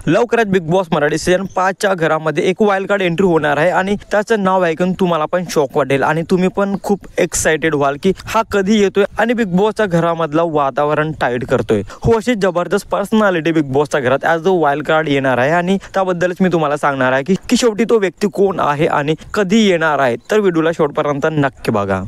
लवकरच big boss Marathi season 5 च्या घरामध्ये एक वाईल्ड कार्ड एंट्री होणार आहे आणि त्याचं नाव ऐकून तुम्हाला पण शॉक वाटेल आणि तुम्ही पण खूप एक्साइटेड व्हाल की हा कधी येतोय आणि बिग बॉसच्या घरामधलं वातावरण टाईट करतोय। हो, अशी जबरदस्त पर्सनॅलिटी बिग बॉसच्या घरात ॲज अ वाईल्ड कार्ड येणार आहे आणि त्याबद्दलच मी तुम्हाला सांगणार आहे की शेवटी तो व्यक्ती कोण आहे आणि कधी येणार आहे। तर व्हिडिओला शेवटपर्यंत नक्की बघा।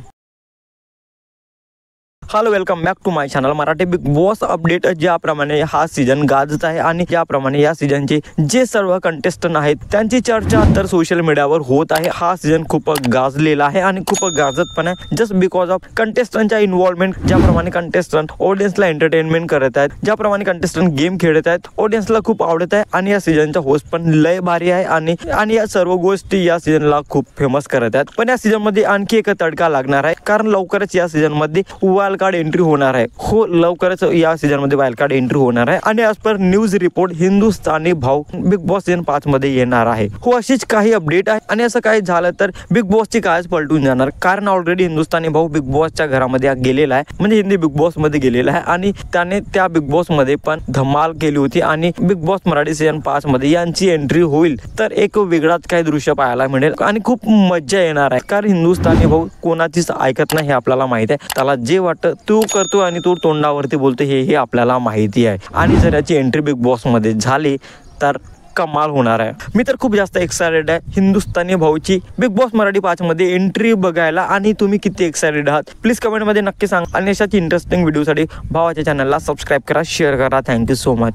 Hello, welcome back to my channel Marathi Bigg Boss update. ज्याप्रमाणे हा सीझन गाजत आहे आणि ज्याप्रमाणे या सीझनचे जे सर्व कंटेस्टंट आहेत त्यांची चर्चा तर सोशल मीडियावर होत आहे। हा सीझन खूप गाजलेला आहे आणि खूप गाजत पण आहे जस्ट बिकॉज ऑफ कंटेस्टंटच्या इन्व्हॉल्वमेंट। ज्याप्रमाणे कंटेस्टंट ऑडियन्सला एंटरटेनमेंट करत आहेत, ज्याप्रमाणे कंटेस्टंट गेम खेळत आहेत, ऑडियन्सला खूप आवडत आहे आणि या सीझनचा होस्ट पण लय भारी आहे आणि या सर्व गोष्टी या सीझनला खूप फेमस करत आहेत। पण या सीझन मध्ये आणखी एक तडका लागणार आहे कारण लवकरच या सीझन मध्ये वाईल्ड कार्ड एंट्री होणार आहे। हो, लवकरच या सीझन मध्ये वाईल्ड कार्ड एंट्री होणार आहे आणि as per news report Hindustani भाऊ बिग बॉस सीझन 5 मध्ये येणार आहे। हो, अशीच काही अपडेट आहे आणि असं काही झालं तर बिग बॉसची काळच पलटून जाणार कारण ऑलरेडी हिंदुस्थानी भाऊ बिग बॉसच्या घरामध्ये गेलेला आहे, म्हणजे हिंदी बिग बॉस मध्ये गेलेला आहे आणि त्याने त्या बिग बॉस मध्ये पण धमाल केली होती आणि बिग बॉस मराठी सीझन 5 मध्ये यांची एंट्री होईल तर एक वेगळाच काही दृश्य पाहायला मिळेल आणि खूप मजा येणार आहे कारण हिंदुस्थानी भाऊ कोणाचीच ऐकत नाही हे आपल्याला माहिती आहे। त्याला जे वाटतं तू करतो आणि तू तोंडावरती बोलतो हे आपल्याला माहिती आहे आणि जर याची एंट्री बिग बॉस मध्ये झाली तर कमाल होणार आहे। मी तर खूप जास्त एक्साइटेड आहे हिंदुस्थानी भाऊची बिग बॉस मराठी 5 मध्ये एंट्री बघायला आणि तुम्ही किती एक्साइटेड आहात प्लीज कमेंट मध्ये नक्की सांगा आणि अशाच इंटरेस्टिंग व्हिडिओसाठी भावाच्या चॅनलला सबस्क्राईब करा, शेअर करा। Thank you so much.